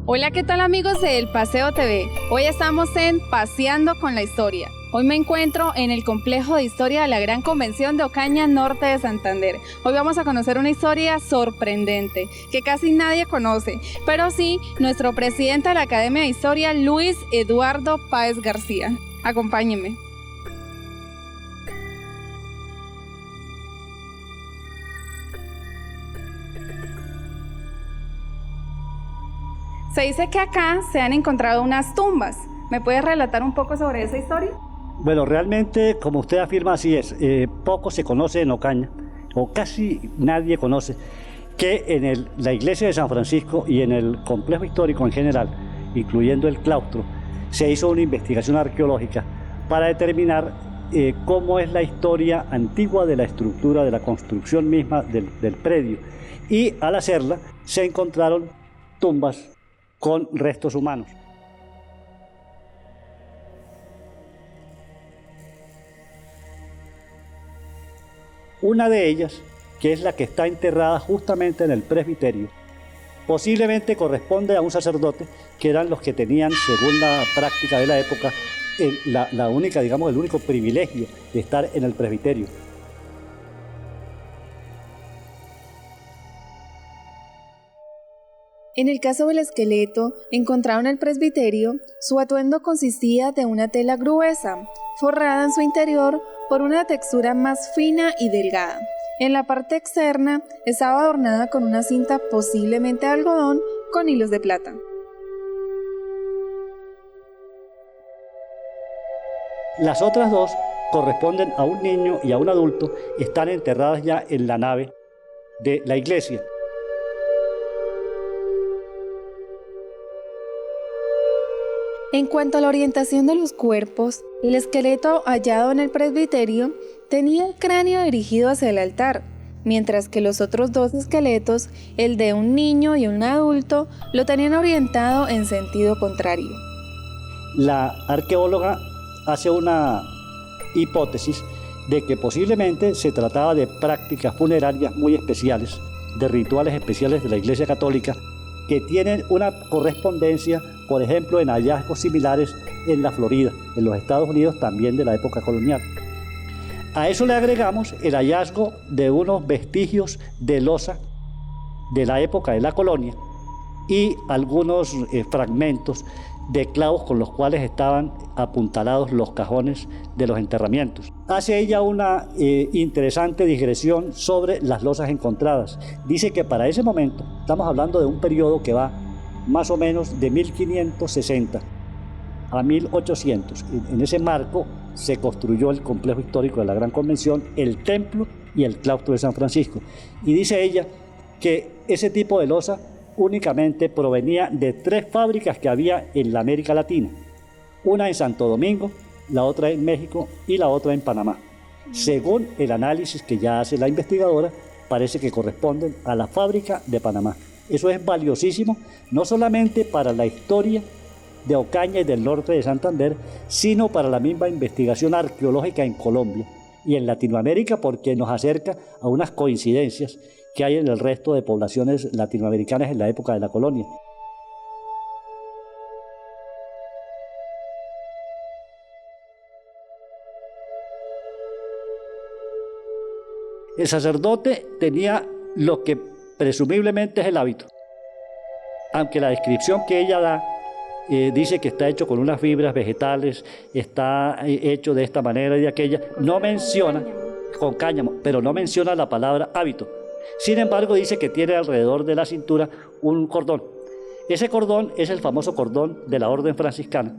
Hola, ¿qué tal amigos de El Paseo TV? Hoy estamos en Paseando con la Historia. Hoy me encuentro en el complejo de historia de la Gran Convención de Ocaña, norte de Santander. Hoy vamos a conocer una historia sorprendente que casi nadie conoce, pero sí nuestro presidente de la Academia de Historia, Luis Eduardo Páez García. Acompáñenme. Se dice que acá se han encontrado unas tumbas. ¿Me puedes relatar un poco sobre esa historia? Bueno, realmente, como usted afirma, así es. Poco se conoce en Ocaña, o casi nadie conoce, que en la iglesia de San Francisco y en el complejo histórico en general, incluyendo el claustro, se hizo una investigación arqueológica para determinar cómo es la historia antigua de la estructura, de la construcción misma del predio. Y al hacerla, se encontraron tumbas con restos humanos. Una de ellas, que es la que está enterrada justamente en el presbiterio, posiblemente corresponde a un sacerdote, que eran los que tenían, según la práctica de la época, el único privilegio de estar en el presbiterio. En el caso del esqueleto, encontrado en el presbiterio, su atuendo consistía de una tela gruesa, forrada en su interior por una textura más fina y delgada. En la parte externa estaba adornada con una cinta posiblemente de algodón con hilos de plata. Las otras dos corresponden a un niño y a un adulto, están enterradas ya en la nave de la iglesia. En cuanto a la orientación de los cuerpos, el esqueleto hallado en el presbiterio tenía el cráneo dirigido hacia el altar, mientras que los otros dos esqueletos, el de un niño y un adulto, lo tenían orientado en sentido contrario. La arqueóloga hace una hipótesis de que posiblemente se trataba de prácticas funerarias muy especiales, de rituales especiales de la Iglesia Católica, que tienen una correspondencia, por ejemplo, en hallazgos similares en la Florida, en los Estados Unidos, también de la época colonial. A eso le agregamos el hallazgo de unos vestigios de loza de la época de la colonia y algunos fragmentos de clavos con los cuales estaban apuntalados los cajones de los enterramientos. Hace ella una interesante digresión sobre las losas encontradas. Dice que para ese momento, estamos hablando de un periodo que va más o menos de 1560 a 1800. En ese marco se construyó el complejo histórico de la Gran Convención, el templo y el claustro de San Francisco. Y dice ella que ese tipo de losa únicamente provenía de 3 fábricas que había en la América Latina, una en Santo Domingo, la otra en México y la otra en Panamá. Según el análisis que ya hace la investigadora, parece que corresponden a la fábrica de Panamá. Eso es valiosísimo, no solamente para la historia de Ocaña y del norte de Santander, sino para la misma investigación arqueológica en Colombia y en Latinoamérica, porque nos acerca a unas coincidencias que hay en el resto de poblaciones latinoamericanas en la época de la colonia. El sacerdote tenía lo que presumiblemente es el hábito, aunque la descripción que ella da dice que está hecho con unas fibras vegetales, está hecho de esta manera y de aquella, no menciona, con cáñamo, pero no menciona la palabra hábito. Sin embargo, dice que tiene alrededor de la cintura un cordón. Ese cordón es el famoso cordón de la orden franciscana.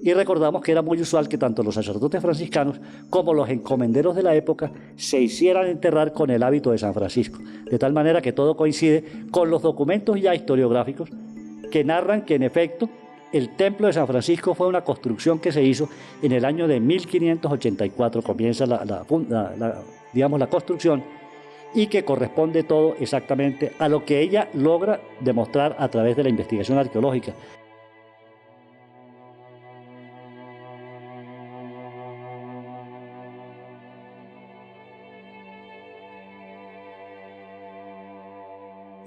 Y recordamos que era muy usual que tanto los sacerdotes franciscanos como los encomenderos de la época se hicieran enterrar con el hábito de San Francisco, de tal manera que todo coincide con los documentos ya historiográficos que narran que en efecto el templo de San Francisco fue una construcción que se hizo en el año de 1584, comienza la construcción, y que corresponde todo exactamente a lo que ella logra demostrar a través de la investigación arqueológica.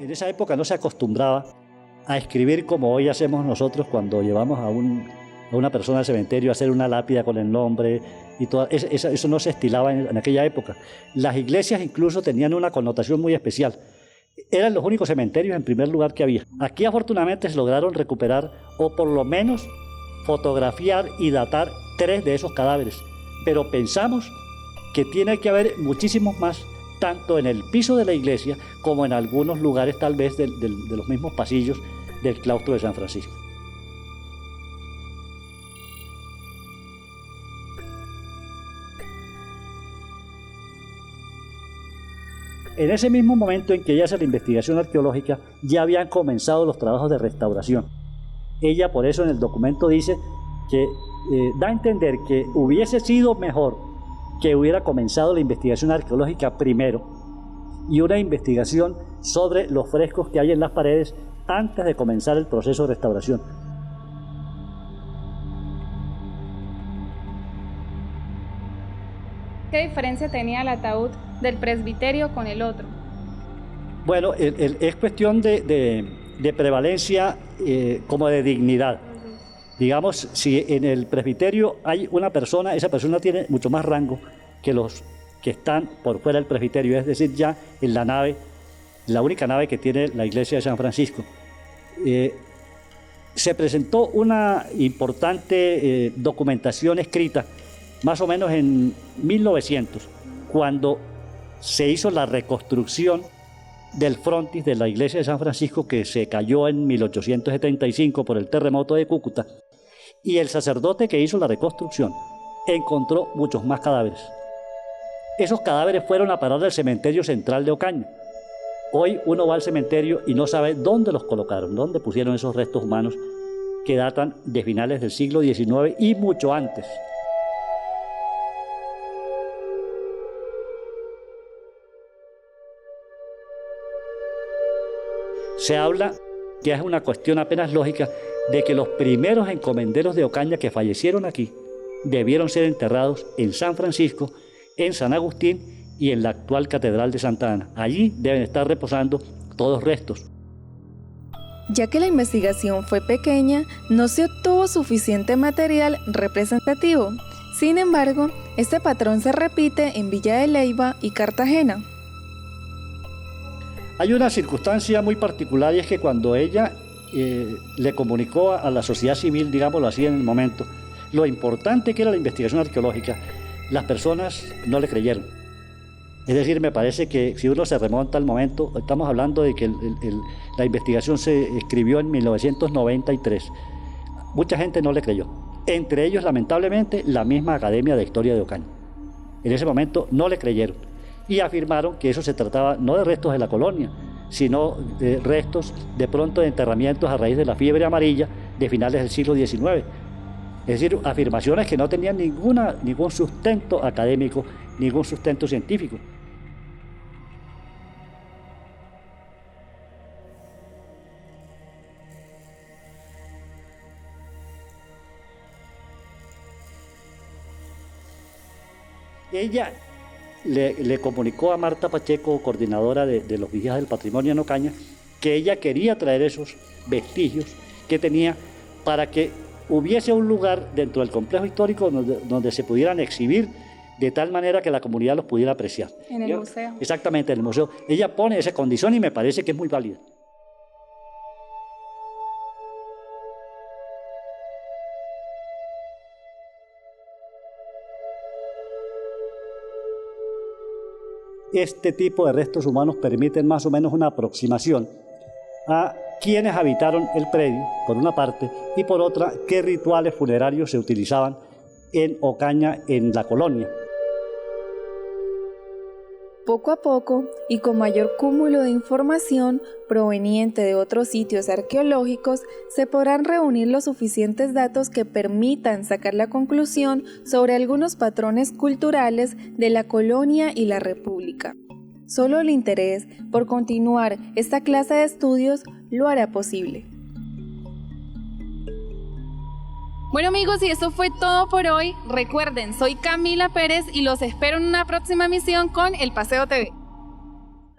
En esa época no se acostumbraba a escribir como hoy hacemos nosotros cuando llevamos a una persona al cementerio a hacer una lápida con el nombre y todo. Eso no se estilaba en aquella época. Las iglesias incluso tenían una connotación muy especial. Eran los únicos cementerios en primer lugar que había. Aquí afortunadamente se lograron recuperar o por lo menos fotografiar y datar 3 de esos cadáveres, pero pensamos que tiene que haber muchísimos más, tanto en el piso de la iglesia como en algunos lugares tal vez de los mismos pasillos del claustro de San Francisco. En ese mismo momento en que ella hace la investigación arqueológica, ya habían comenzado los trabajos de restauración. Ella por eso en el documento dice que da a entender que hubiese sido mejor que hubiera comenzado la investigación arqueológica primero y una investigación sobre los frescos que hay en las paredes antes de comenzar el proceso de restauración. ¿Qué diferencia tenía el ataúd del presbiterio con el otro? Bueno, es cuestión de prevalencia como de dignidad. Digamos, si en el presbiterio hay una persona, esa persona tiene mucho más rango que los que están por fuera del presbiterio, es decir, ya en la nave, la única nave que tiene la iglesia de San Francisco. Se presentó una importante documentación escrita, más o menos en 1900, cuando se hizo la reconstrucción del frontis de la iglesia de San Francisco, que se cayó en 1875 por el terremoto de Cúcuta, y el sacerdote que hizo la reconstrucción encontró muchos más cadáveres. Esos cadáveres fueron a parar al cementerio central de Ocaña. Hoy uno va al cementerio y no sabe dónde los colocaron, dónde pusieron esos restos humanos que datan de finales del siglo XIX y mucho antes. Se habla, que es una cuestión apenas lógica, de que los primeros encomenderos de Ocaña que fallecieron aquí debieron ser enterrados en San Francisco, en San Agustín y en la actual Catedral de Santa Ana. Allí deben estar reposando todos restos. Ya que la investigación fue pequeña, no se obtuvo suficiente material representativo. Sin embargo, este patrón se repite en Villa de Leyva y Cartagena. Hay una circunstancia muy particular y es que cuando ella le comunicó a la sociedad civil, digámoslo así en el momento, lo importante que era la investigación arqueológica, las personas no le creyeron. Es decir, me parece que si uno se remonta al momento, estamos hablando de que la investigación se escribió en 1993. Mucha gente no le creyó. Entre ellos, lamentablemente, la misma Academia de Historia de Ocaña. En ese momento no le creyeron y afirmaron que eso se trataba no de restos de la colonia, sino de restos de pronto de enterramientos a raíz de la fiebre amarilla de finales del siglo XIX. Es decir, afirmaciones que no tenían ningún sustento académico, ningún sustento científico. Ella le comunicó a Marta Pacheco, coordinadora de los Vigías del Patrimonio en Ocaña, que ella quería traer esos vestigios que tenía para que hubiese un lugar dentro del complejo histórico donde se pudieran exhibir de tal manera que la comunidad los pudiera apreciar. En el museo. Exactamente, en el museo. Ella pone esa condición y me parece que es muy válida. Este tipo de restos humanos permiten más o menos una aproximación a quienes habitaron el predio, por una parte, y por otra, qué rituales funerarios se utilizaban en Ocaña, en la colonia. Poco a poco, y con mayor cúmulo de información proveniente de otros sitios arqueológicos, se podrán reunir los suficientes datos que permitan sacar la conclusión sobre algunos patrones culturales de la colonia y la república. Solo el interés por continuar esta clase de estudios lo hará posible. Bueno amigos, y eso fue todo por hoy. Recuerden, soy Camila Pérez y los espero en una próxima emisión con El Paseo TV.